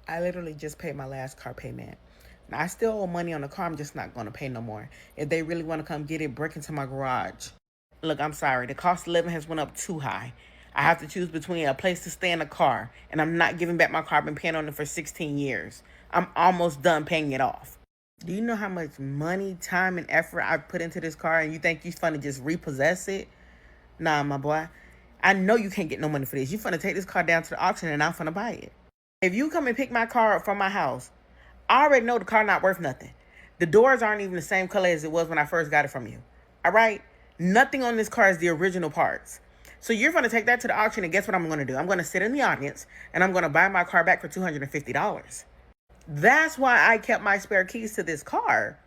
I literally just paid my last car payment. Now, I still owe money on the car. I'm just not going to pay no more. If they really want to come get it, break into my garage. Look, I'm sorry. The cost of living has went up too high. I have to choose between a place to stay and a car, and I'm not giving back my car. I've been paying on it for 16 years. I'm almost done paying it off. Do you know how much money, time, and effort I've put into this car, and you think you're fun to just repossess it? Nah, my boy. I know you can't get no money for this. You finna take this car down to the auction, and I'm finna buy it. If you come and pick my car up from my house, I already know the car not worth nothing. The doors aren't even the same color as it was when I first got it from you. All right? Nothing on this car is the original parts. So you're going to take that to the auction, and guess what I'm going to do? I'm going to sit in the audience, and I'm going to buy my car back for $250. That's why I kept my spare keys to this car.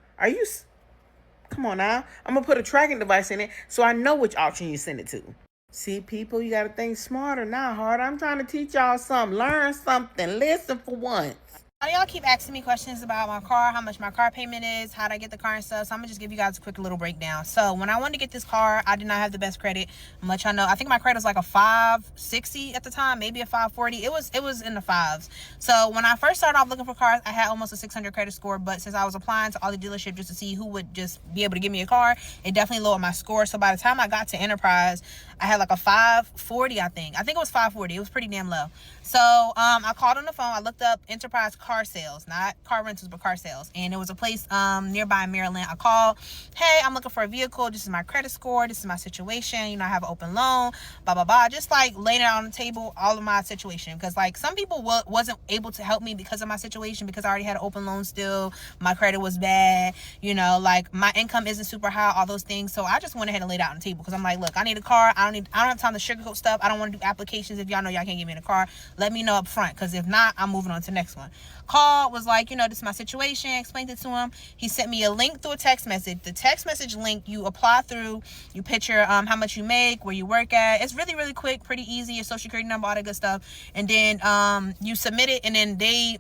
Come on now. I'm going to put a tracking device in it so I know which auction you send it to. See, people, you got to think smarter, not harder. I'm trying to teach y'all something. Learn something. Listen for once. A lot of y'all keep asking me questions about my car, how much my car payment is, how to get the car and stuff. So I'm gonna just give you guys a quick little breakdown. So when I wanted to get this car, I did not have the best credit. I'm gonna let y'all know. I think my credit was like a 560 at the time, maybe a 540. It was in the fives. So when I first started off looking for cars, I had almost a 600 credit score. But since I was applying to all the dealerships just to see who would just be able to give me a car, it definitely lowered my score. So by the time I got to Enterprise, I had like a 540, I think it was 540. It was pretty damn low. So I called on the phone. I looked up Enterprise car sales, not car rentals, but car sales. And it was a place nearby in Maryland. I called, hey, I'm looking for a vehicle. This is my credit score. This is my situation. You know, I have an open loan, blah, blah, blah. Just like laying it on the table, all of my situation. Because like some people wasn't able to help me because of my situation, because I already had an open loan still. My credit was bad. You know, like my income isn't super high, all those things. So I just went ahead and laid it out on the table because I'm like, look, I need a car. I don't have time to sugarcoat stuff. I don't want to do applications if y'all know y'all can't give me in a car. Let me know up front, because if not, I'm moving on to the next one. Call, was like, you know, this is my situation, explained it to him. He sent me a link through a text message. The text message link you apply through, you put your how much you make, where you work at. It's really, really quick, pretty easy, your social security number, all that good stuff. And then you submit it, and then they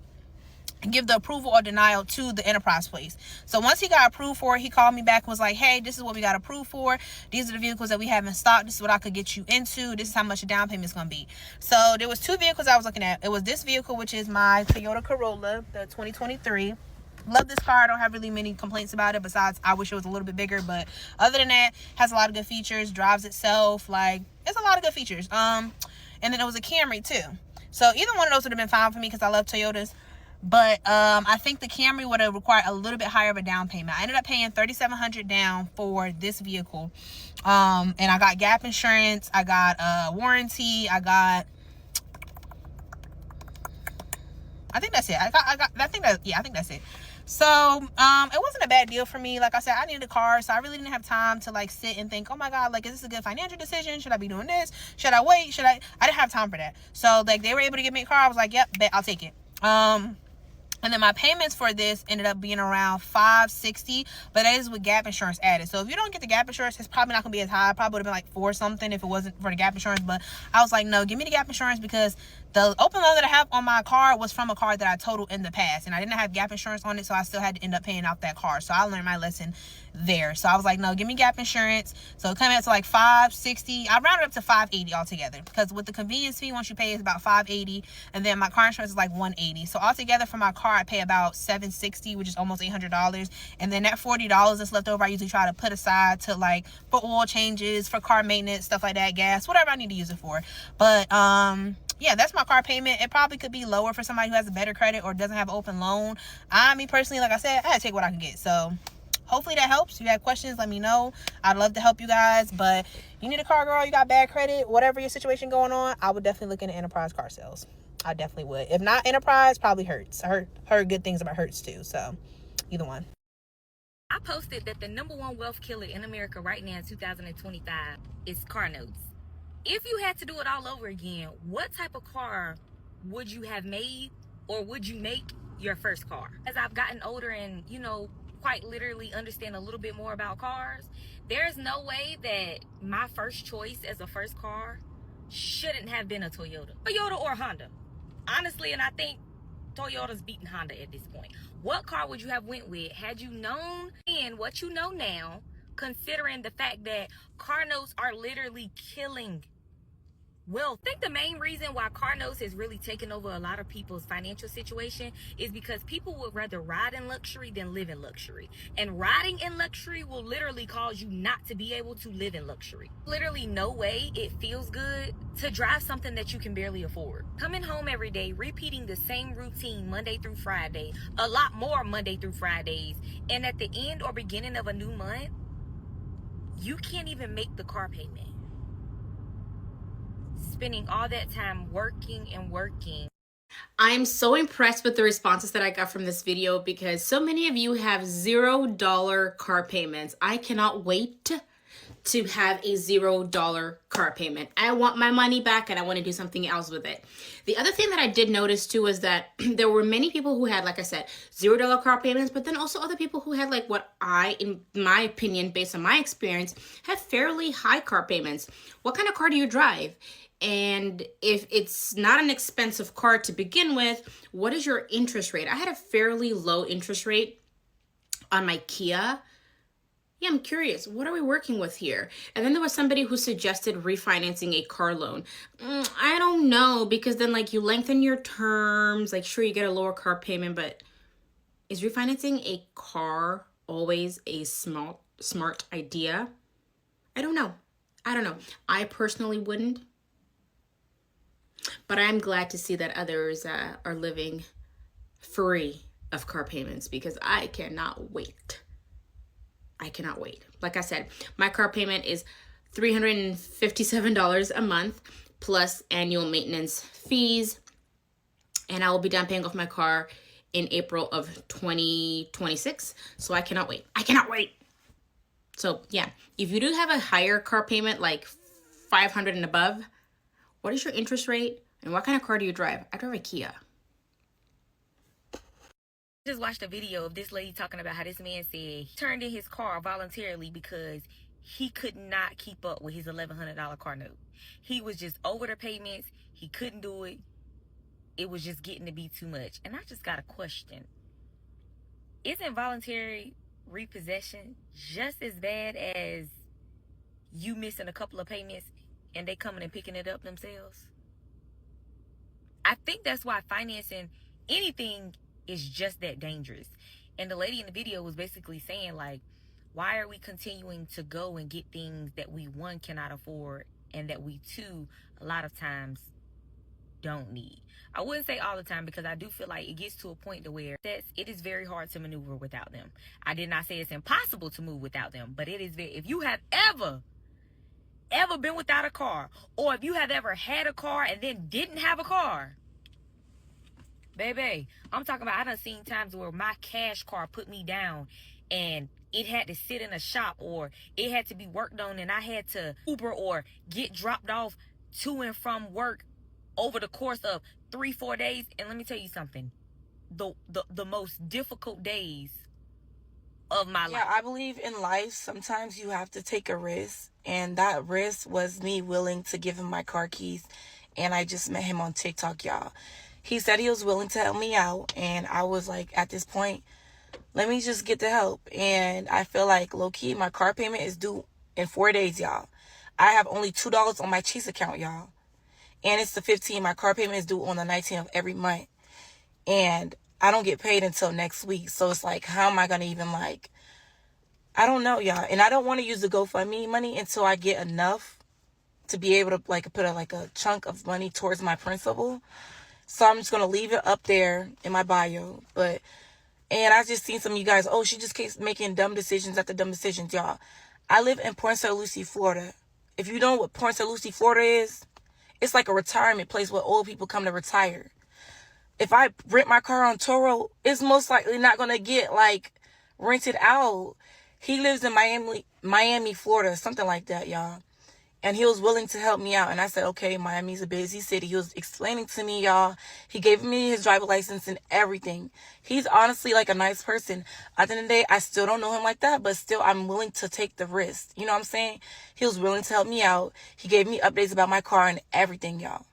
give the approval or denial to the Enterprise place. So once he got approved for it, he called me back and was like, hey, this is what we got approved for. These are the vehicles that we have in stock. This is what I could get you into. This is how much the down payment is going to be. So there was two vehicles I was looking at. It was this vehicle, which is my Toyota Corolla, the 2023. Love this car. I don't have really many complaints about it, besides I wish it was a little bit bigger. But other than that, has a lot of good features, drives itself. Like, it's a lot of good features. And then it was a Camry too. So either one of those would have been fine for me because I love Toyotas. But I think the Camry would have required a little bit higher of a down payment. I ended up paying $3,700 down for this vehicle. And I got gap insurance. I got warranty. I think that's it. I think that's it. So it wasn't a bad deal for me. Like I said, I needed a car, so I really didn't have time to like sit and think, oh my god, like, is this a good financial decision? Should I be doing this? Should I wait? I didn't have time for that. So like, they were able to give me a car. I was like, yep, bet, I'll take it. And then my payments for this ended up being around $560, but that is with gap insurance added. So if you don't get the gap insurance, it's probably not gonna be as high. It probably would have been like $4 something if it wasn't for the gap insurance. But I was like, no, give me the gap insurance, because the open loan that I have on my car was from a car that I totaled in the past, and I didn't have gap insurance on it, so I still had to end up paying out that car. So I learned my lesson there. So I was like, no, give me gap insurance. So it came out to like $560. I rounded up to $580 altogether, because with the convenience fee, once you pay, is about $580, and then my car insurance is like $180. So altogether for my car, I pay about $760, which is almost $800. And then that $40 that's left over, I usually try to put aside to like for oil changes, for car maintenance, stuff like that, gas, whatever I need to use it for. But yeah, that's my car payment. It probably could be lower for somebody who has a better credit or doesn't have an open loan. Me personally, like I said, I had to take what I can get. So hopefully that helps. If you have questions, let me know. I'd love to help you guys. But you need a car, girl, you got bad credit, whatever your situation going on, I would definitely look into Enterprise car sales. I definitely would. If not Enterprise, probably Hertz. I heard good things about Hertz too. So either one. I posted that the number one wealth killer in America right now in 2025 is car notes. If you had to do it all over again, what type of car would you have made, or would you make your first car? As I've gotten older and, you know, quite literally understand a little bit more about cars, there's no way that my first choice as a first car shouldn't have been a Toyota or Honda. Honestly, and I think Toyota's beating Honda at this point. What car would you have went with had you known and what you know now, considering the fact that car notes are literally killing Well, I think the main reason why car notes has really taken over a lot of people's financial situation is because people would rather ride in luxury than live in luxury. And riding in luxury will literally cause you not to be able to live in luxury. Literally no way it feels good to drive something that you can barely afford. Coming home every day, repeating the same routine Monday through Friday, a lot more Monday through Fridays, and at the end or beginning of a new month, you can't even make the car payment. Spending all that time working and working. I'm so impressed with the responses that I got from this video because so many of you have $0 car payments. I cannot wait to have a $0 car payment. I want my money back and I want to do something else with it. The other thing that I did notice too is that there were many people who had, like I said, $0 car payments, but then also other people who had, like, what I, in my opinion, based on my experience, had fairly high car payments. What kind of car do you drive? And if it's not an expensive car to begin with, what is your interest rate? I had a fairly low interest rate on my Kia. Yeah, I'm curious. What are we working with here? And then there was somebody who suggested refinancing a car loan. I don't know, because then, like, you lengthen your terms. Like, sure, you get a lower car payment, but is refinancing a car always a smart idea? I don't know. I personally wouldn't. But I'm glad to see that others are living free of car payments because I cannot wait. Like I said, my car payment is $357 a month plus annual maintenance fees. And I will be done paying off my car in April of 2026. So I cannot wait. So yeah, if you do have a higher car payment, like $500 and above, what is your interest rate and what kind of car do you drive? I drive a Kia. Just watched a video of this lady talking about how this man said he turned in his car voluntarily because he could not keep up with his $1,100 car note. He was just over the payments. He couldn't do it. It was just getting to be too much. And I just got a question. Isn't voluntary repossession just as bad as you missing a couple of payments and they coming and picking it up themselves? I think that's why financing anything is just that dangerous. And the lady in the video was basically saying, like, why are we continuing to go and get things that we, one, cannot afford, and that we, two, a lot of times don't need? I wouldn't say all the time, because I do feel like it gets to a point to where it is very hard to maneuver without them. I did not say it's impossible to move without them, but it is very, if you have ever been without a car, or if you have ever had a car and then didn't have a car, baby, I'm talking about, I done seen times where my cash car put me down and it had to sit in a shop, or it had to be worked on, and I had to Uber or get dropped off to and from work over the course of 3-4 days. And let me tell you something, the most difficult days of my life. Yeah, I believe in life sometimes you have to take a risk, and that risk was me willing to give him my car keys. And I just met him on TikTok, y'all. He said he was willing to help me out, and I was like, at this point, let me just get the help. And I feel like, low-key, my car payment is due in 4 days, y'all. I have only $2 on my Chase account, y'all. And it's the 15th. My car payment is due on the 19th of every month. And I don't get paid until next week. So it's like, how am I going to even, like, I don't know, y'all. And I don't want to use the GoFundMe money until I get enough to be able to, like, put a chunk of money towards my principal. So I'm just going to leave it up there in my bio. And I just seen some of you guys, she just keeps making dumb decisions after dumb decisions, y'all. I live in Port St. Lucie, Florida. If you know what Port St. Lucie, Florida is, it's like a retirement place where old people come to retire. If I rent my car on Turo, it's most likely not going to get, like, rented out. He lives in Miami, Florida, something like that, y'all. And he was willing to help me out. And I said, okay, Miami's a busy city. He was explaining to me, y'all. He gave me his driver's license and everything. He's honestly, like, a nice person. At the end of the day, I still don't know him like that, but still, I'm willing to take the risk. You know what I'm saying? He was willing to help me out. He gave me updates about my car and everything, y'all.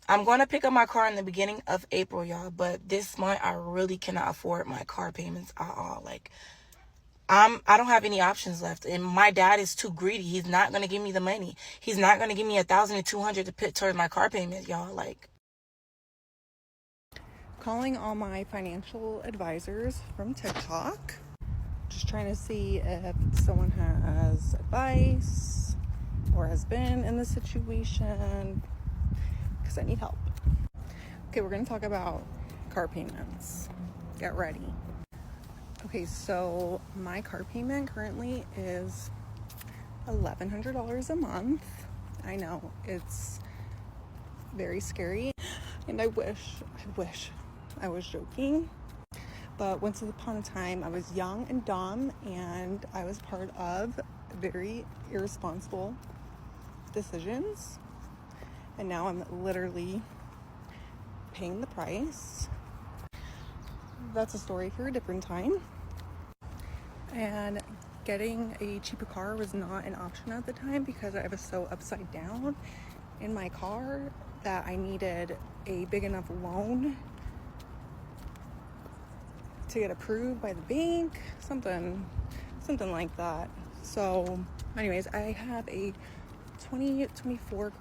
I'm going to pick up my car in the beginning of April, y'all. But this month, I really cannot afford my car payments at all. Like, I don't have any options left, and my dad is too greedy. He's not gonna give me the money. He's not gonna give me $1,200 to put towards my car payment, y'all. Like, calling all my financial advisors from TikTok, just trying to see if someone has advice or has been in this situation, because I need help. Okay, we're gonna talk about car payments. Get ready. Okay, so my car payment currently is $1,100 a month. I know, it's very scary, and I wish I was joking. But once upon a time, I was young and dumb, and I was part of very irresponsible decisions. And now I'm literally paying the price. That's a story for a different time. And getting a cheaper car was not an option at the time because I was so upside down in my car that I needed a big enough loan to get approved by the bank, something like that. So anyways, I have a 2024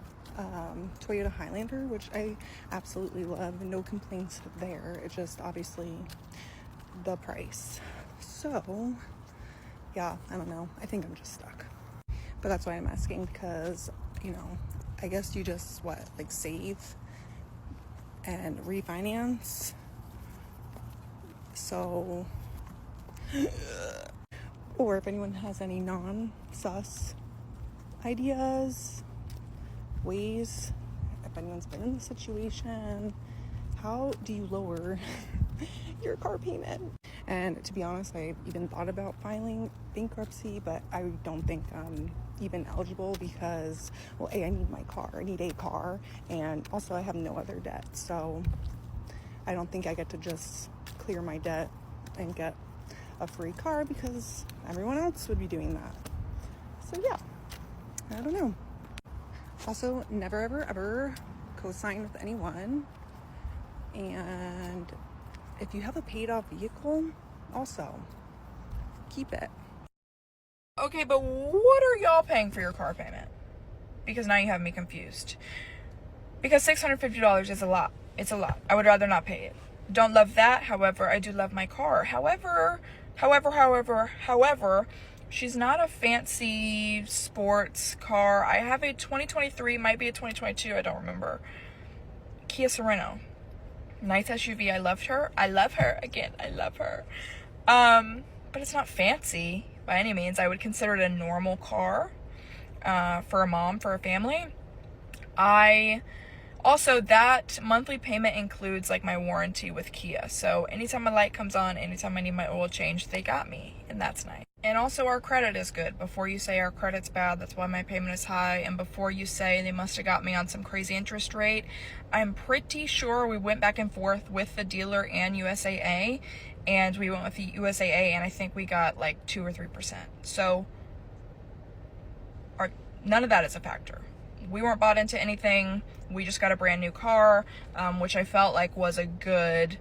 Toyota Highlander, which I absolutely love. No complaints there. It's just obviously the price. So yeah, I don't know, I think I'm just stuck. But that's why I'm asking, because I guess you just save and refinance. So, or if anyone has any non-sus ideas, ways, if anyone's been in the situation, how do you lower your car payment? And to be honest, I even thought about filing bankruptcy, but I don't think I'm even eligible because, well, A, I need my car, I need a car, and also I have no other debt. So I don't think I get to just clear my debt and get a free car because everyone else would be doing that. So yeah, I don't know. Also, never ever ever co-sign with anyone. And if you have a paid off vehicle, also keep it. Okay, but what are y'all paying for your car payment? Because now you have me confused. Because $650 is a lot. It's a lot. I would rather not pay it. Don't love that. However, I do love my car. However, she's not a fancy sports car. I have a 2023, might be a 2022, I don't remember. Kia Sorento. Nice SUV. I loved her. I love her. Again, I love her. But it's not fancy by any means. I would consider it a normal car for a mom, for a family. Also, that monthly payment includes my warranty with Kia. So anytime my light comes on, anytime I need my oil change, they got me, and that's nice. And also our credit is good. Before you say our credit's bad, that's why my payment is high. And before you say they must have got me on some crazy interest rate, I'm pretty sure we went back and forth with the dealer and USAA, and we went with the USAA, and I think we got 2 or 3%. So none of that is a factor. We weren't bought into anything. We just got a brand new car, which I felt like was a good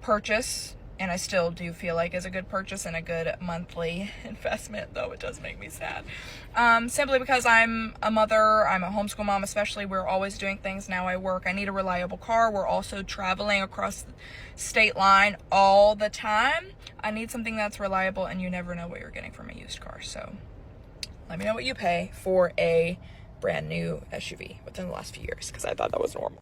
purchase, and I still do feel like is a good purchase and a good monthly investment, though it does make me sad. Simply because I'm a mother, I'm a homeschool mom especially, we're always doing things. Now I work, I need a reliable car. We're also traveling across the state line all the time. I need something that's reliable, and you never know what you're getting from a used car. So let me know what you pay for a brand new SUV within the last few years, because I thought that was normal.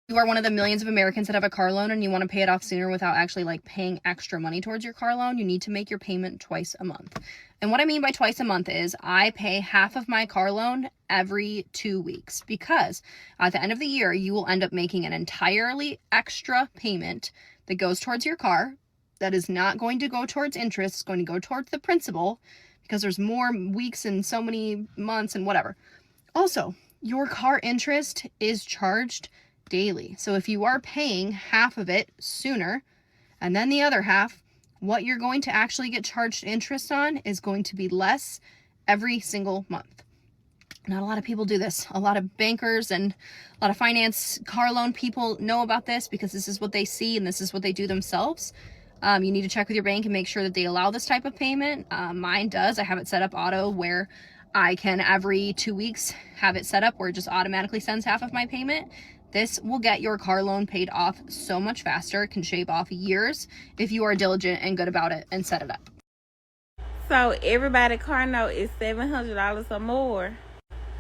You are one of the millions of Americans that have a car loan and you want to pay it off sooner without actually paying extra money towards your car loan, you need to make your payment twice a month. And what I mean by twice a month is I pay half of my car loan every 2 weeks, because at the end of the year, you will end up making an entirely extra payment that goes towards your car that is not going to go towards interest. It's going to go towards the principal because there's more weeks and so many months and whatever. Also, your car interest is charged daily. So if you are paying half of it sooner and then the other half, what you're going to actually get charged interest on is going to be less every single month. Not a lot of people do this. A lot of bankers and a lot of finance car loan people know about this because this is what they see and this is what they do themselves. You need to check with your bank and make sure that they allow this type of payment. Mine does. I have it set up auto where I can every 2 weeks have it set up where it just automatically sends half of my payment. This will get your car loan paid off so much faster. It can shave off years if you are diligent and good about it and set it up. So everybody car note is $700 or more.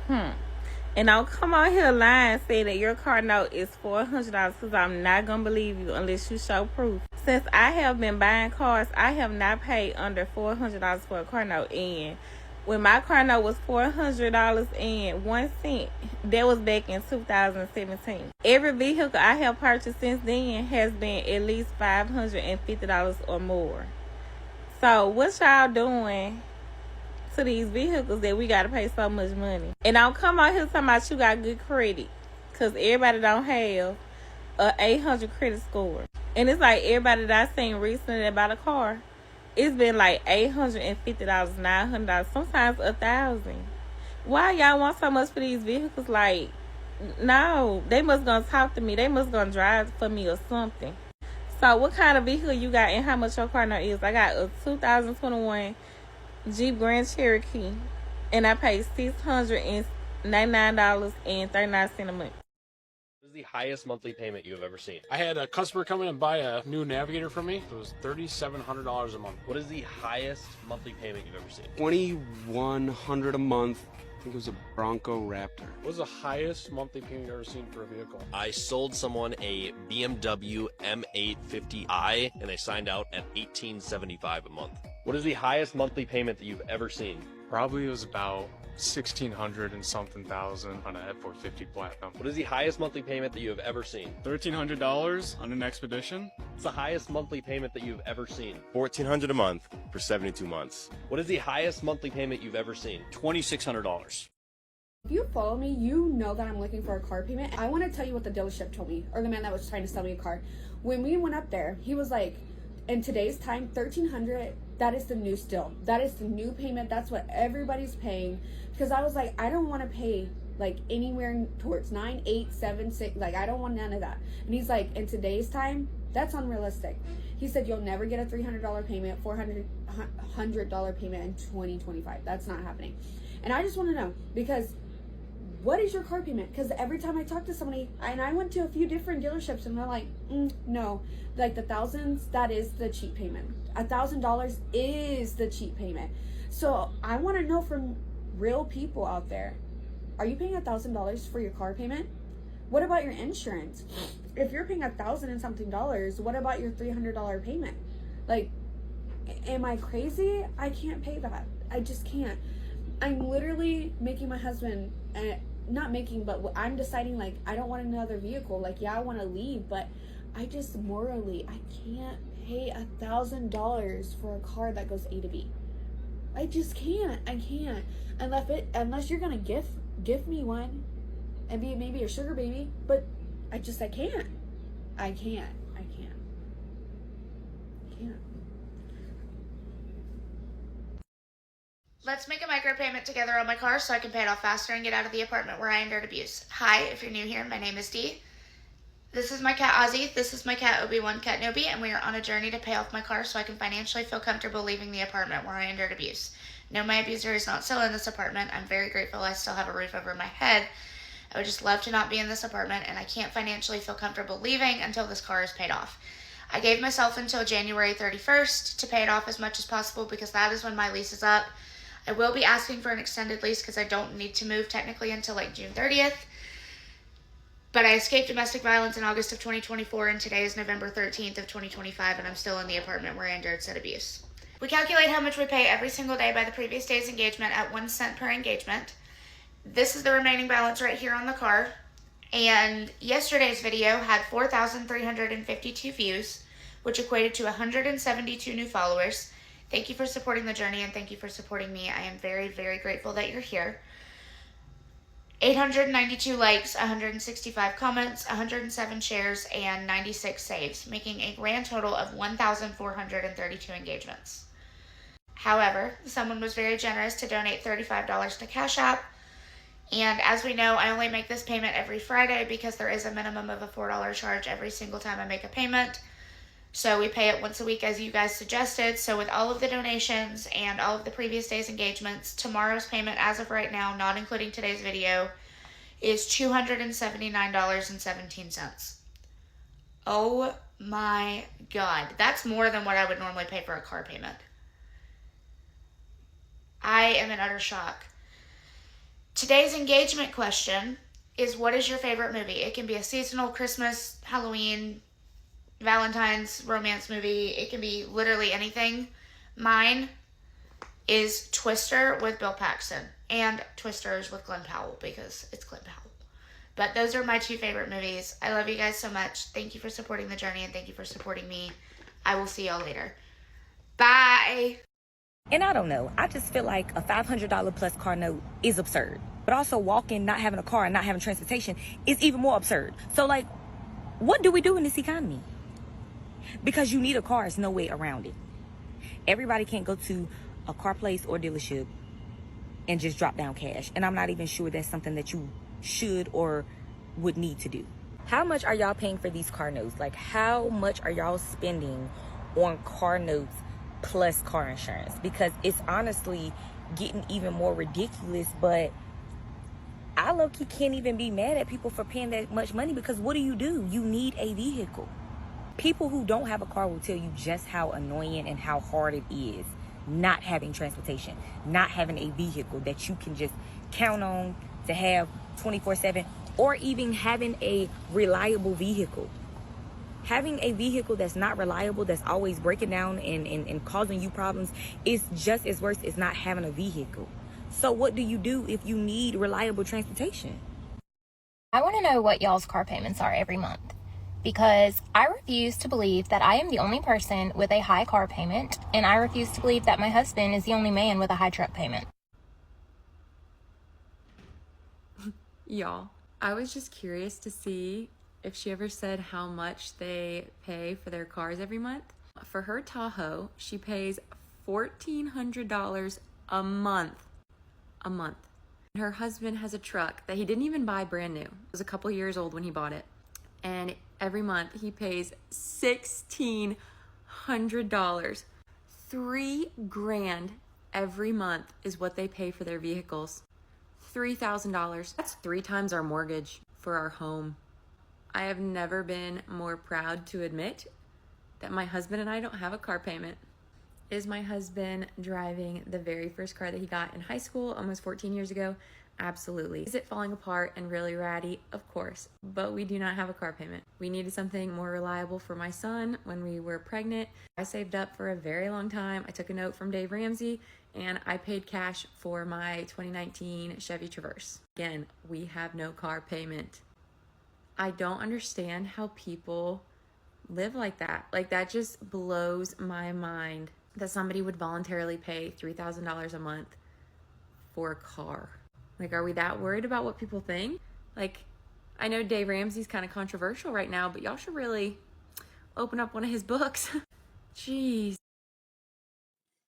And don't come on here lying and say that your car note is $400 because I'm not going to believe you unless you show proof. Since I have been buying cars, I have not paid under $400 for a car note. And when my car note was $400.01, that was back in 2017. Every vehicle I have purchased since then has been at least $550 or more. So what y'all doing to these vehicles that we gotta pay so much money? And don't come out here talking about you got good credit, because everybody don't have a 800 credit score. And it's like everybody that I seen recently that bought a car, it's been like $850, $900, sometimes $1,000. Why y'all want so much for these vehicles? Like, no, they must gonna talk to me. They must gonna drive for me or something. So what kind of vehicle you got and how much your car note is? I got a 2021 Jeep Grand Cherokee, and I paid $699.39 a month. What is the highest monthly payment you have ever seen? I had a customer come in and buy a new Navigator from me. It was $3,700 a month. What is the highest monthly payment you've ever seen? $2,100 a month. I think it was a Bronco Raptor. What was the highest monthly payment you've ever seen for a vehicle? I sold someone a BMW M850i, and they signed out at $1,875 a month. What is the highest monthly payment that you've ever seen? Probably it was about 1,600 and something thousand on a F450 Platinum. What is the highest monthly payment that you have ever seen? $1,300 on an Expedition. What's the highest monthly payment that you've ever seen? $1,400 a month for 72 months. What is the highest monthly payment you've ever seen? $2,600. If you follow me, you know that I'm looking for a car payment. I want to tell you what the dealership told me, or the man that was trying to sell me a car. When we went up there, he was like, in today's time, $1,300, that is the new still. That is the new payment. That's what everybody's paying. Because I was like, I don't want to pay like anywhere towards 9, 8, 7, 6. Like, I don't want none of that. And he's like, in today's time, that's unrealistic. He said, you'll never get a $300 payment, $400 payment in 2025. That's not happening. And I just want to know, because what is your car payment? Because every time I talk to somebody, and I went to a few different dealerships, and they're like, no, like the thousands, that is the cheap payment. $1,000 is the cheap payment. So I want to know from real people out there, are you paying $1,000 for your car payment? What about your insurance? If you're paying $1,000 and something dollars, what about your $300 payment? Like, am I crazy? I can't pay that. I just can't. I'm literally making my husband, not making, but I'm deciding, like, I don't want another vehicle. Like, yeah, I want to leave, but I just morally, I can't pay $1,000 for a car that goes A to B. I just can't. I can't. Unless you're gonna gift me one and be maybe a sugar baby, but I can't. I can't. Let's make a micropayment together on my car so I can pay it off faster and get out of the apartment where I endured abuse. Hi, if you're new here, my name is Dee. This is my cat Ozzy, this is my cat Obi-Wan Kenobi, and we are on a journey to pay off my car so I can financially feel comfortable leaving the apartment where I endured abuse. No, my abuser is not still in this apartment. I'm very grateful I still have a roof over my head. I would just love to not be in this apartment, and I can't financially feel comfortable leaving until this car is paid off. I gave myself until January 31st to pay it off as much as possible because that is when my lease is up. I will be asking for an extended lease because I don't need to move technically until like June 30th. But I escaped domestic violence in August of 2024, and today is November 13th of 2025, and I'm still in the apartment where I endured said abuse. We calculate how much we pay every single day by the previous day's engagement at 1 cent per engagement. This is the remaining balance right here on the car. And yesterday's video had 4,352 views, which equated to 172 new followers. Thank you for supporting the journey, and thank you for supporting me. I am very, very grateful that you're here. 892 likes, 165 comments, 107 shares, and 96 saves, making a grand total of 1,432 engagements. However, someone was very generous to donate $35 to Cash App. And as we know, I only make this payment every Friday because there is a minimum of a $4 charge every single time I make a payment. So we pay it once a week as you guys suggested. So with all of the donations and all of the previous day's engagements, tomorrow's payment as of right now, not including today's video, is $279.17. Oh my God. That's more than what I would normally pay for a car payment. I am in utter shock. Today's engagement question is, what is your favorite movie? It can be a seasonal, Christmas, Halloween, Valentine's romance movie. It can be literally anything. Mine is Twister with Bill Paxton, and Twister is with Glenn Powell because it's Glenn Powell. But those are my two favorite movies. I love you guys so much. Thank you for supporting the journey, and thank you for supporting me. I will see y'all later. Bye. And I don't know. I just feel like a $500 plus car note is absurd. But also walking, not having a car, and not having transportation is even more absurd. So, like, what do we do in this economy? Because you need a car, there's no way around it. Everybody can't go to a car place or dealership and just drop down cash. And I'm not even sure that's something that you should or would need to do. How much are y'all paying for these car notes? Like, how much are y'all spending on car notes plus car insurance? Because it's honestly getting even more ridiculous. But I low-key can't even be mad at people for paying that much money, because what do? You need a vehicle. People who don't have a car will tell you just how annoying and how hard it is not having transportation, not having a vehicle that you can just count on to have 24/7, or even having a reliable vehicle. Having a vehicle that's not reliable, that's always breaking down and causing you problems, is just as worse as not having a vehicle. So what do you do if you need reliable transportation? I want to know what y'all's car payments are every month, because I refuse to believe that I am the only person with a high car payment, and I refuse to believe that my husband is the only man with a high truck payment. Y'all, I was just curious to see if she ever said how much they pay for their cars every month. For her Tahoe, she pays $1,400 a month. A month. Her husband has a truck that he didn't even buy brand new. It was a couple years old when he bought it. And every month he pays $1,600. $3,000 every month is what they pay for their vehicles. $3,000. That's 3 times our mortgage for our home. I have never been more proud to admit that my husband and I don't have a car payment. Is my husband driving the very first car that he got in high school almost 14 years ago? Absolutely. Is it falling apart and really ratty? Of course. But we do not have a car payment. We needed something more reliable for my son when we were pregnant. I saved up for a very long time. I took a note from Dave Ramsey and I paid cash for my 2019 Chevy Traverse. Again, we have no car payment. I don't understand how people live like that. Like, that just blows my mind that somebody would voluntarily pay $3,000 a month for a car. Like, are we that worried about what people think? Like, I know Dave Ramsey's kind of controversial right now, but y'all should really open up one of his books. Jeez.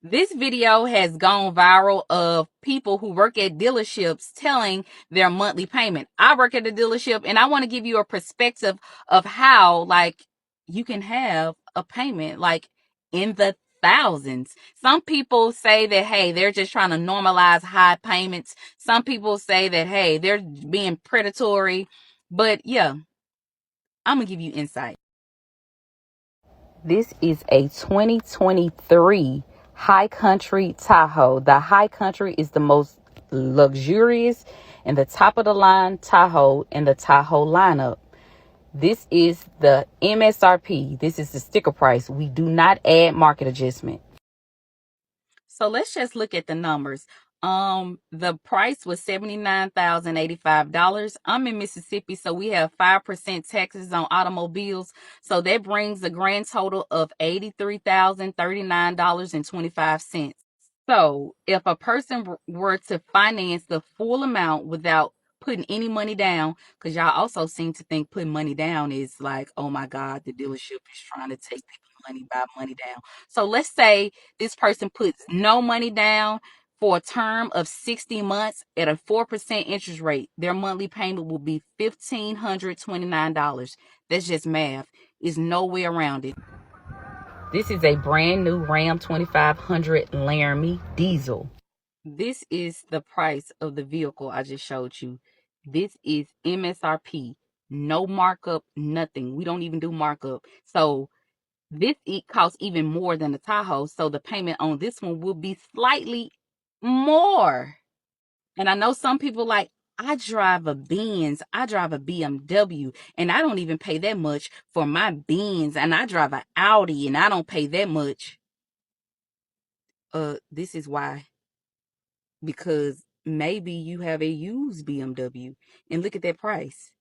This video has gone viral of people who work at dealerships telling their monthly payment. I work at a dealership, and I want to give you a perspective of how, like, you can have a payment like in the thousands. Some people say that, hey, they're just trying to normalize high payments. Some people say that, hey, they're being predatory. But yeah, I'm going to give you insight. This is a 2023 High Country Tahoe. The High Country is the most luxurious and the top of the line Tahoe in the Tahoe lineup. This is the MSRP. This is the sticker price. We do not add market adjustment. So let's just look at the numbers. The price was $79,085. I'm in Mississippi, so we have 5% taxes on automobiles. So that brings a grand total of $83,039.25. So if a person were to finance the full amount without putting any money down, because y'all also seem to think putting money down is like, oh my God, the dealership is trying to take people's money, buy money down. So let's say this person puts no money down for a term of 60 months at a 4% interest rate. Their monthly payment will be $1,529. That's just math. There's no way around it. This is a brand new Ram 2500 Laramie diesel. This is the price of the vehicle I just showed you. This is MSRP. No markup, nothing. We don't even do markup. So this costs even more than the Tahoe. So the payment on this one will be slightly more. And I know some people like, I drive a Benz, I drive a BMW, and I don't even pay that much for my Benz, and I drive an Audi, and I don't pay that much. This is why. Because maybe you have a used BMW, and look at that price.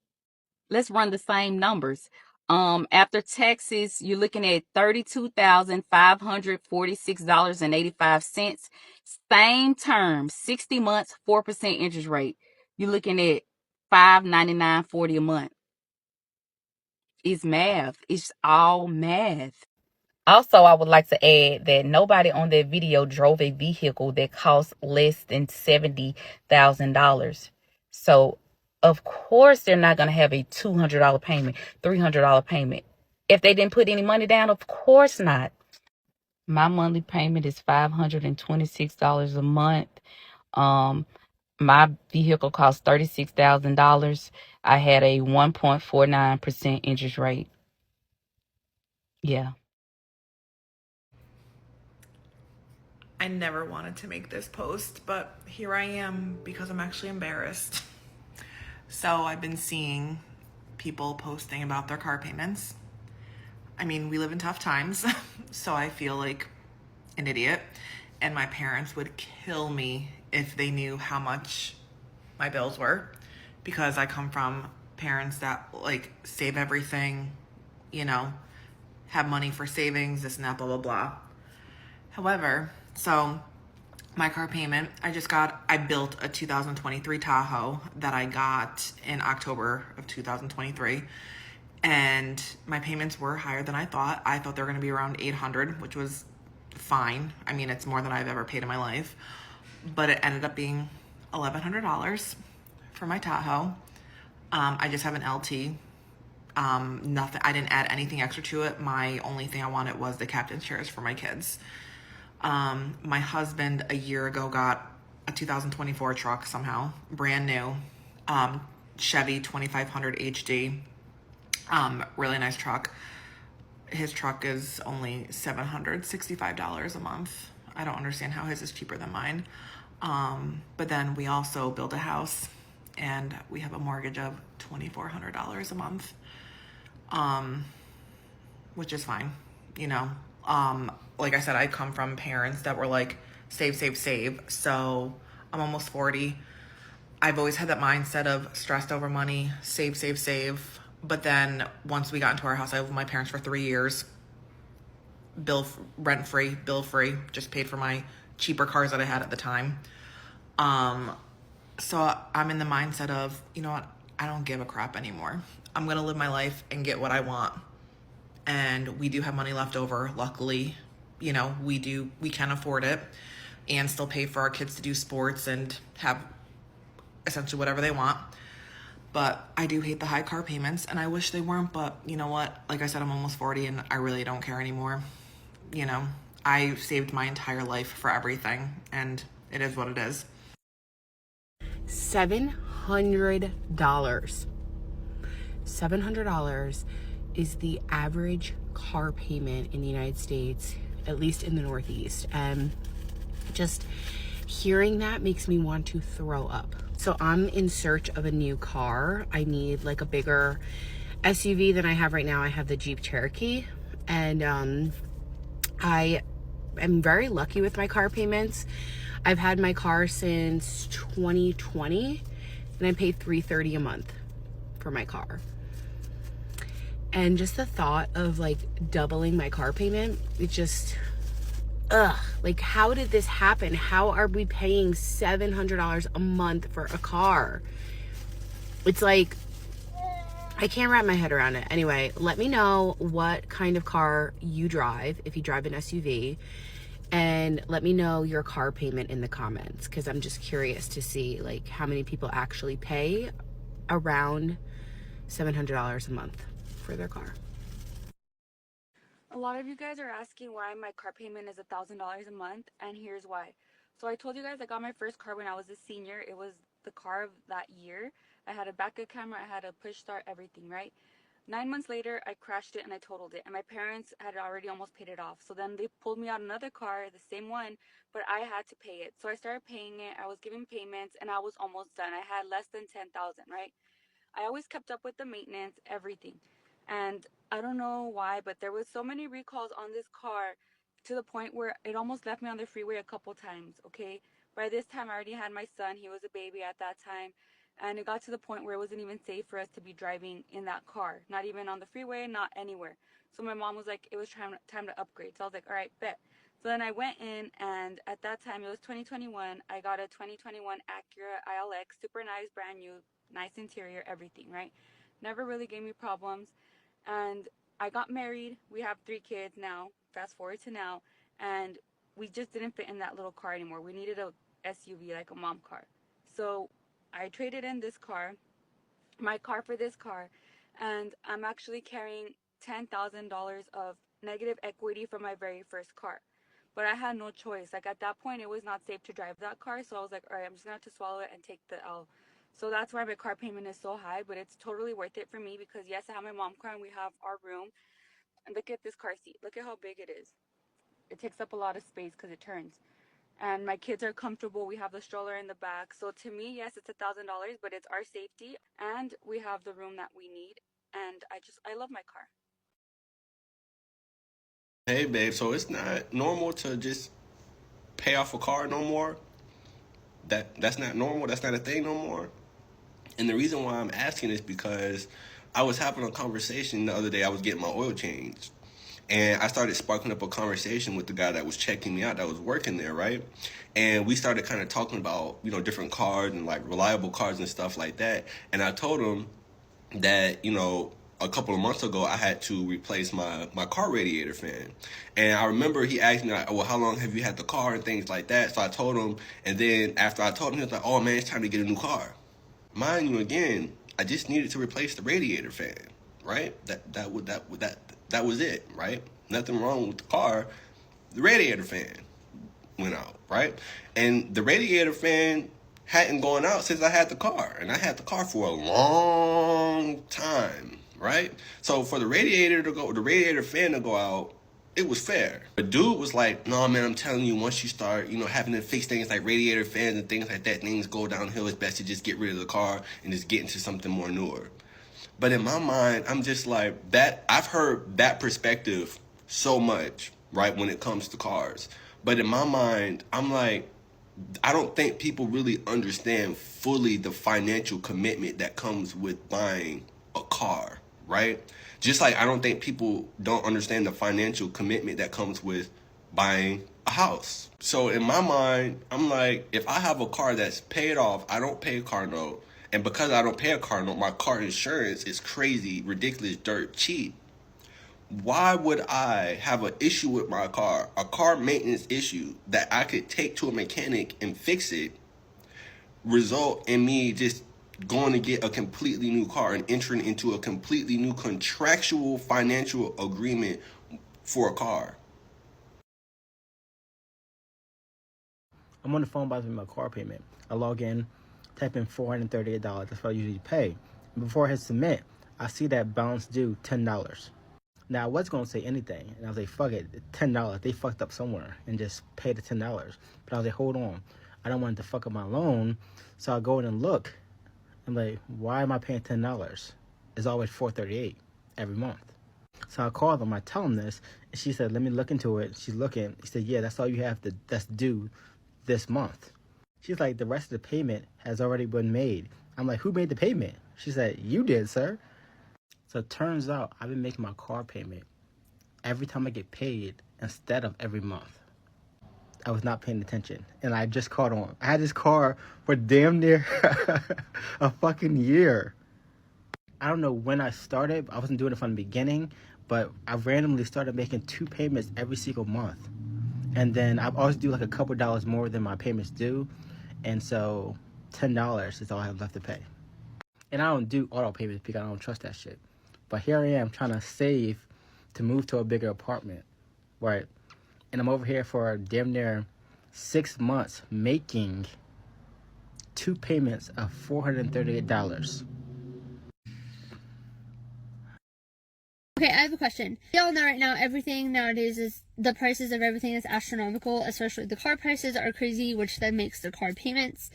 Let's run the same numbers. After taxes, you're looking at $32,546.85. Same term, 60 months, 4% interest rate. You're looking at $599.40 a month. It's math. It's all math. Also, I would like to add that nobody on that video drove a vehicle that cost less than $70,000. So, of course, they're not going to have a $200 payment, $300 payment. If they didn't put any money down, of course not. My monthly payment is $526 a month. My vehicle cost $36,000. I had a 1.49% interest rate. Yeah. I never wanted to make this post, but here I am because I'm actually embarrassed. So I've been seeing people posting about their car payments. I mean, we live in tough times, so I feel like an idiot. And my parents would kill me if they knew how much my bills were, because I come from parents that like save everything, you know, have money for savings, this and that, blah, blah, blah. However, so my car payment, I built a 2023 Tahoe that I got in October of 2023. And my payments were higher than I thought. I thought they were going to be around $800, which was fine. I mean, it's more than I've ever paid in my life. But it ended up being $1,100 for my Tahoe. I just have an LT. Nothing. I didn't add anything extra to it. My only thing I wanted was the captain's chairs for my kids. My husband a year ago got a 2024 truck somehow, brand new, Chevy 2500 HD, really nice truck. His truck is only $765 a month. I don't understand how his is cheaper than mine. But then we also built a house and we have a mortgage of $2,400 a month, which is fine, you know. Like I said, I come from parents that were like, save, save, save. So I'm almost 40. I've always had that mindset of stressed over money, save, save, save. But then once we got into our house, I lived with my parents for 3 years. Rent-free, bill-free, just paid for my cheaper cars that I had at the time. So I'm in the mindset of, you know what, I don't give a crap anymore. I'm going to live my life and get what I want. And we do have money left over, luckily. You know, we can afford it and still pay for our kids to do sports and have essentially whatever they want. But I do hate the high car payments, and I wish they weren't, but you know what? Like I said, I'm almost 40 and I really don't care anymore. You know, I saved my entire life for everything, and it is what it is. $700. $700 is the average car payment in the United States, at least in the Northeast. And just hearing that makes me want to throw up. So I'm in search of a new car. I need like a bigger SUV than I have right now. I have the Jeep Cherokee, and I am very lucky with my car payments. I've had my car since 2020 and I pay $330 a month for my car. And just the thought of like doubling my car payment, it just, like, how did this happen? How are we paying $700 a month for a car? It's like, I can't wrap my head around it. Anyway, let me know what kind of car you drive, if you drive an SUV, and let me know your car payment in the comments, because I'm just curious to see like how many people actually pay around $700 a month for their car. A lot of you guys are asking why my car payment is $1,000 a month, and here's why. So I told you guys I got my first car when I was a senior. It was the car of that year. I had a backup camera, I had a push start, everything, right? 9 months later, I crashed it and I totaled it, and my parents had already almost paid it off. So then they pulled me out another car, the same one, but I had to pay it. So I started paying it. I was giving payments, and I was almost done. I had less than 10,000, right? I always kept up with the maintenance, everything. And I don't know why, but there was so many recalls on this car to the point where it almost left me on the freeway a couple times, okay? By this time, I already had my son. He was a baby at that time. And it got to the point where it wasn't even safe for us to be driving in that car. Not even on the freeway, not anywhere. So my mom was like, it was time to upgrade. So I was like, all right, bet. So then I went in, and at that time, it was 2021. I got a 2021 Acura ILX, super nice, brand new, nice interior, everything, right? Never really gave me problems. And I got married. We have 3 kids now. Fast forward to now. And we just didn't fit in that little car anymore. We needed a SUV, like a mom car. So I traded in this car, my car, for this car. And I'm actually carrying $10,000 of negative equity from my very first car. But I had no choice. Like, at that point, it was not safe to drive that car. So I was like, all right, I'm just going to have to swallow it and take the L. So that's why my car payment is so high, but it's totally worth it for me because, yes, I have my mom car and we have our room. And look at this car seat. Look at how big it is. It takes up a lot of space because it turns. And my kids are comfortable. We have the stroller in the back. So to me, yes, it's $1,000, but it's our safety. And we have the room that we need. And I love my car. Hey, babe, so it's not normal to just pay off a car no more? That's not normal? That's not a thing no more? And the reason why I'm asking is because I was having a conversation the other day. I was getting my oil changed. And I started sparking up a conversation with the guy that was checking me out, that was working there, right? And we started kind of talking about, different cars and like reliable cars and stuff like that. And I told him that, a couple of months ago, I had to replace my car radiator fan. And I remember he asked me, like, well, how long have you had the car and things like that? So I told him, and then after I told him, he was like, oh man, it's time to get a new car. Mind you, again, I just needed to replace the radiator fan, right? That was it, right? Nothing wrong with the car. The radiator fan went out, right? And the radiator fan hadn't gone out since I had the car, and I had the car for a long time, right? So for the radiator fan to go out, it was fair. The dude was like, no, man, I'm telling you, once you start, having to fix things like radiator fans and things like that, things go downhill. It's best to just get rid of the car and just get into something more newer. But in my mind, I'm just like, that I've heard that perspective so much, right, when it comes to cars. But in my mind, I'm like, I don't think people really understand fully the financial commitment that comes with buying a car, right? Just like I don't think people don't understand the financial commitment that comes with buying a house. So in my mind, I'm like, if I have a car that's paid off, I don't pay a car note. And because I don't pay a car note, my car insurance is crazy, ridiculous, dirt cheap. Why would I have an issue with my car, a car maintenance issue that I could take to a mechanic and fix it, result in me just going to get a completely new car and entering into a completely new contractual financial agreement for a car? I'm on the phone about to make my car payment. I log in, type in $438. That's what I usually pay. And before I hit submit, I see that balance due $10. Now, I was going to say anything, and I was like, fuck it, $10. They fucked up somewhere and just pay the $10. But I was like, hold on. I don't want to fuck up my loan, so I go in and look. I'm like, why am I paying $10? It's always $438 every month. So I called them, I tell them this, and she said, let me look into it. She's looking. She said, yeah, that's all you have that's due this month. She's like, the rest of the payment has already been made. I'm like, who made the payment? She said, you did, sir. So it turns out I've been making my car payment every time I get paid instead of every month. I was not paying attention, and I just caught on. I had this car for damn near a fucking year. I don't know when I started. I wasn't doing it from the beginning, but I randomly started making 2 payments every single month. And then I always do like a couple dollars more than my payments due. And so $10 is all I have left to pay. And I don't do auto payments because I don't trust that shit. But here I am trying to save to move to a bigger apartment, right? And I'm over here for damn near 6 months making 2 payments of $438. Okay, I have a question. Y'all know right now everything nowadays is the prices of everything is astronomical, especially the car prices are crazy, which then makes the car payments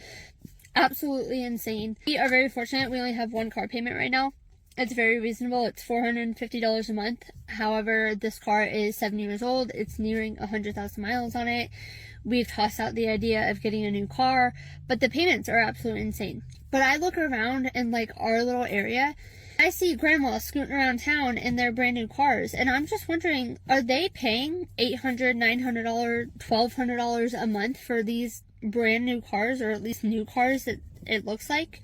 absolutely insane. We are very fortunate. We only have one car payment right now. It's very reasonable. It's $450 a month. However, this car is 7 years old. It's nearing 100,000 miles on it. We've tossed out the idea of getting a new car, but the payments are absolutely insane. But I look around in like our little area, I see grandmas scooting around town in their brand new cars, and I'm just wondering, are they paying $800, $900, $1,200 a month for these brand new cars, or at least new cars that it looks like?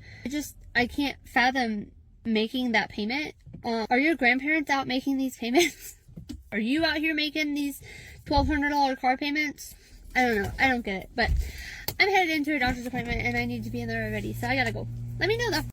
I can't fathom making that payment. Are your grandparents out making these payments? Are you out here making these $1,200 car payments? I don't know. I don't get it. But I'm headed into a doctor's appointment and I need to be in there already, so I gotta go. Let me know though.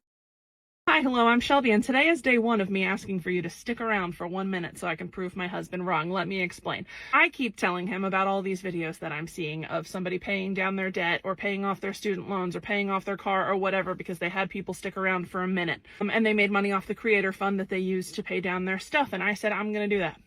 Hi, hello, I'm Shelby, and today is day one of me asking for you to stick around for 1 minute so I can prove my husband wrong. Let me explain. I keep telling him about all these videos that I'm seeing of somebody paying down their debt or paying off their student loans or paying off their car or whatever because they had people stick around for a minute. And they made money off the creator fund that they used to pay down their stuff. And I said, I'm going to do that.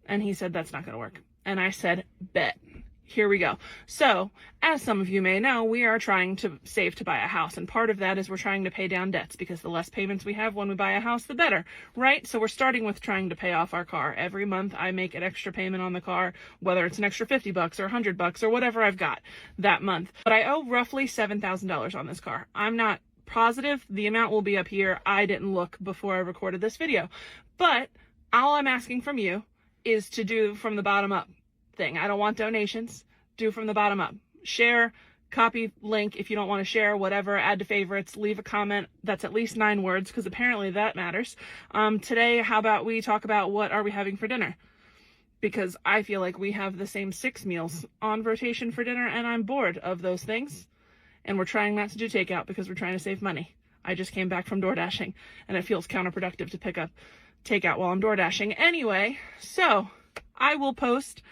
And he said, that's not going to work. And I said, bet. Here we go. So, as some of you may know, we are trying to save to buy a house, and part of that is we're trying to pay down debts, because the less payments we have when we buy a house, the better, right? So we're starting with trying to pay off our car. Every month I make an extra payment on the car, whether it's an extra $50 or $100 or whatever I've got that month. But I owe roughly $7,000 on this car. I'm not positive. The amount will be up here. I didn't look before I recorded this video. But all I'm asking from you is to do from the bottom up thing. I don't want donations. Do from the bottom up. Share, copy link if you don't want to share, whatever, add to favorites, leave a comment that's at least 9 words, because apparently that matters. Today, how about we talk about what are we having for dinner? Because I feel like we have the same 6 meals on rotation for dinner, and I'm bored of those things. And we're trying not to do takeout because we're trying to save money. I just came back from door dashing, and it feels counterproductive to pick up takeout while I'm door dashing. Anyway, so I will post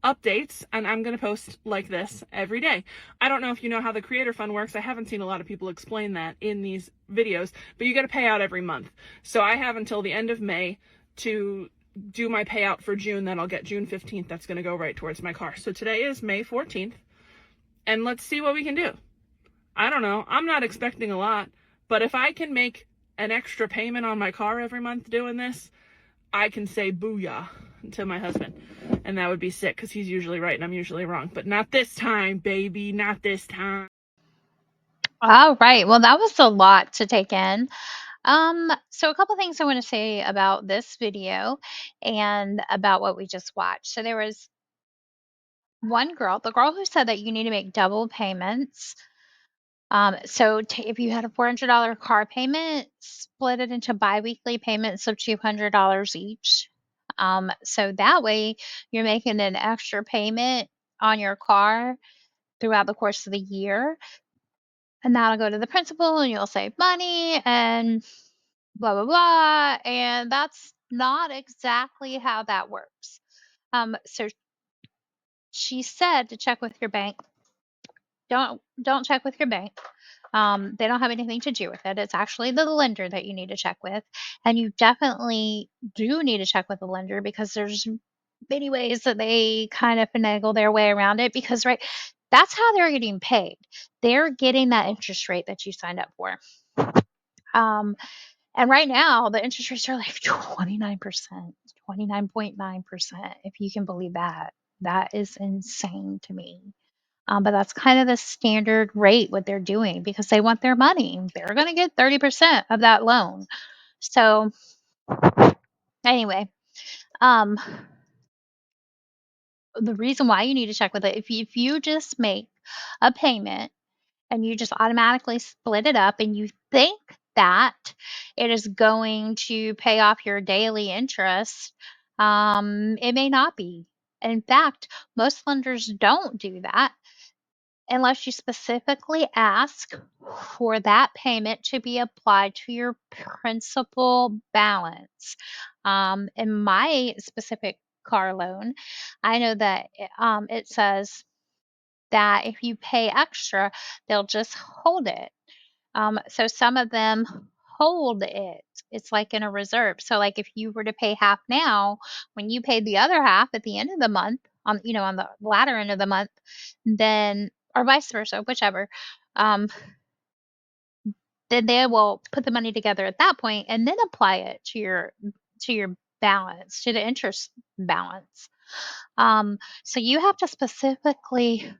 updates, and I'm going to post like this every day. I don't know if you know how the creator fund works. I haven't seen a lot of people explain that in these videos, but you got to pay out every month. So I have until the end of May to do my payout for June. Then I'll get June 15th. That's going to go right towards my car. So today is May 14th, and let's see what we can do. I don't know. I'm not expecting a lot, but if I can make an extra payment on my car every month doing this, I can say booyah to my husband. And that would be sick, because he's usually right and I'm usually wrong. But not this time, baby. Not this time. All right. Well, that was a lot to take in. So a couple things I want to say about this video and about what we just watched. So there was one girl, the girl who said that you need to make double payments. If you had a $400 car payment, split it into biweekly payments of $200 each. So that way you're making an extra payment on your car throughout the course of the year. And that'll go to the principal and you'll save money and blah, blah, blah. And that's not exactly how that works. So she said to check with your bank. Don't check with your bank. They don't have anything to do with it. It's actually the lender that you need to check with. And you definitely do need to check with the lender, because there's many ways that they kind of finagle their way around it, because, right, that's how they're getting paid. They're getting that interest rate that you signed up for. And right now, the interest rates are like 29%, 29.9%, if you can believe that. That is insane to me. But that's kind of the standard rate what they're doing, because they want their money. They're going to get 30% of that loan. So anyway, the reason why you need to check with it, if you just make a payment and you just automatically split it up and you think that it is going to pay off your daily interest, it may not be. In fact, most lenders don't do that. unless you specifically ask for that payment to be applied to your principal balance. In my specific car loan, I know that it says that if you pay extra, they'll just hold it. So some of them hold it. It's like in a reserve. So like if you were to pay half now, when you pay the other half at the end of the month, on the latter end of the month, then or vice versa, whichever, um, then they will put the money together at that point and then apply it to your balance, to the interest balance. So you have to specifically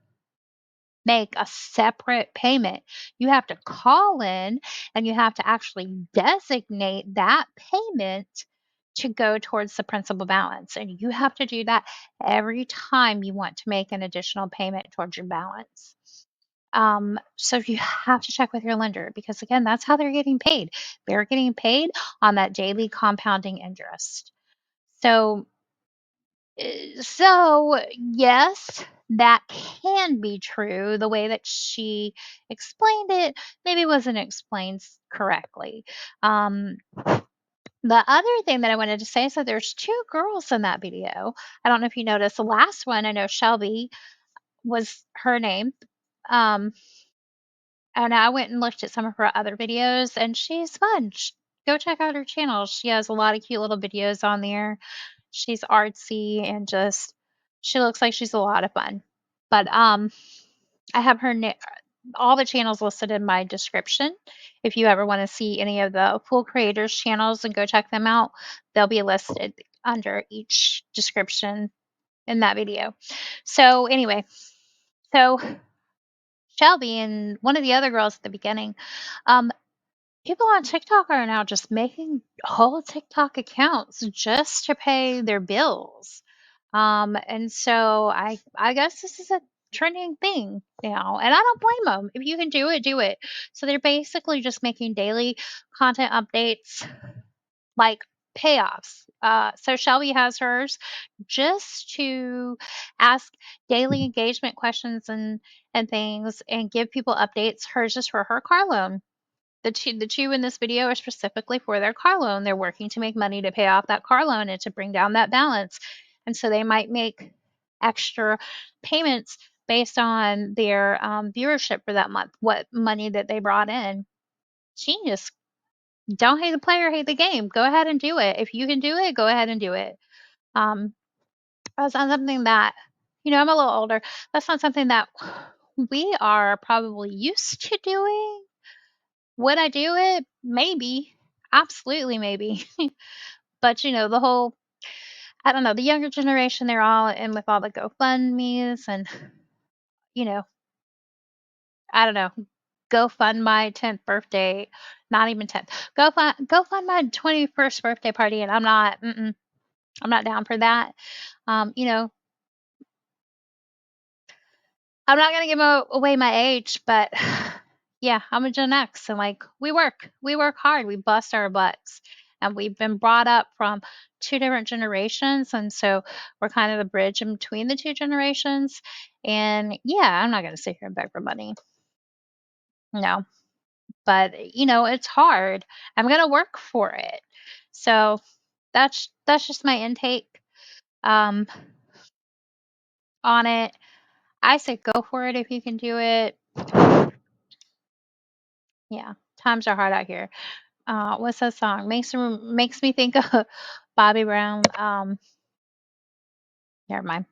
make a separate payment. You have to call in and you have to actually designate that payment to go towards the principal balance. And you have to do that every time you want to make an additional payment towards your balance. So you have to check with your lender because, again, that's how they're getting paid. They're getting paid on that daily compounding interest. So yes, that can be true. The way that she explained it maybe wasn't explained correctly. The other thing that I wanted to say is that there's two girls in that video. I don't know if you noticed the last one. I know Shelby was her name. Um, and I went and looked at some of her other videos, and she's fun. Go check out her channel. She has a lot of cute little videos on there. She's artsy and just she looks like she's a lot of fun. But I have all the channels listed in my description. If you ever want to see any of the full creators channels and go check them out, they'll be listed under each description in that video. So anyway, so Shelby and one of the other girls at the beginning, um, people on TikTok are now just making whole TikTok accounts just to pay their bills. And so I guess this is a trending thing now, and I don't blame them. If you can do it, do it. So they're basically just making daily content updates like payoffs. So Shelby has hers just to ask daily engagement questions and things and give people updates. Hers is for her car loan. The two in this video are specifically for their car loan. They're working to make money to pay off that car loan and to bring down that balance. And so they might make extra payments based on their viewership for that month, what money that they brought in. Genius. Don't hate the player, hate the game. Go ahead and do it. If you can do it, go ahead and do it. Um, that's not something that, I'm a little older. That's not something that we are probably used to doing. Would I do it? Maybe. Absolutely, maybe. But, the whole, I don't know, the younger generation, they're all in with all the GoFundMe's and, you know, I don't know, go fund my 10th birthday, not even 10th. Go fund my 21st birthday party, and I'm not down for that. You know, I'm not gonna give away my age, but yeah, I'm a Gen X, and like we work hard, we bust our butts, and we've been brought up from two different generations, and so we're kind of the bridge in between the two generations. And yeah, I'm not gonna sit here and beg for money, no. But it's hard. I'm gonna work for it. So that's just my intake um, on it. I say go for it if you can do it. Yeah, times are hard out here. What's that song? Makes me think of Bobby Brown. Never mind.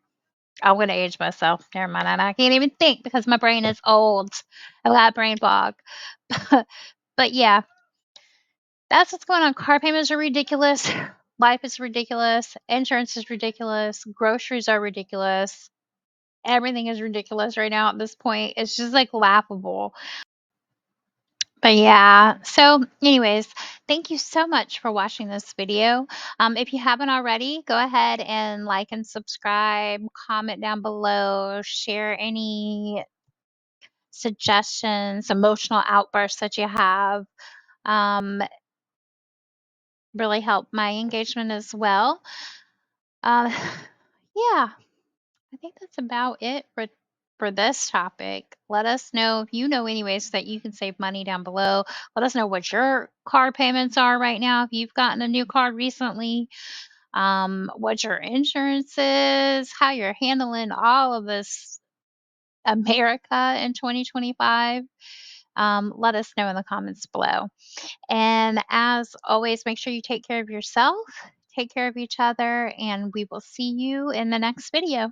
I'm gonna age myself. Never mind. And I can't even think because my brain is old. I've got brain fog. But yeah, that's what's going on. Car payments are ridiculous. Life is ridiculous. Insurance is ridiculous. Groceries are ridiculous. Everything is ridiculous right now at this point. It's just like laughable. But yeah, so anyways, thank you so much for watching this video. If you haven't already, go ahead and like and subscribe, comment down below, share any suggestions, emotional outbursts that you have. Um, really help my engagement as well. Yeah, I think that's about it for for this topic. Let us know if you know any ways that you can save money down below. Let us know what your car payments are right now if you've gotten a new car recently, what your insurance is, how you're handling all of this America in 2025. Let us know in the comments below. And as always, make sure you take care of yourself, take care of each other, and we will see you in the next video.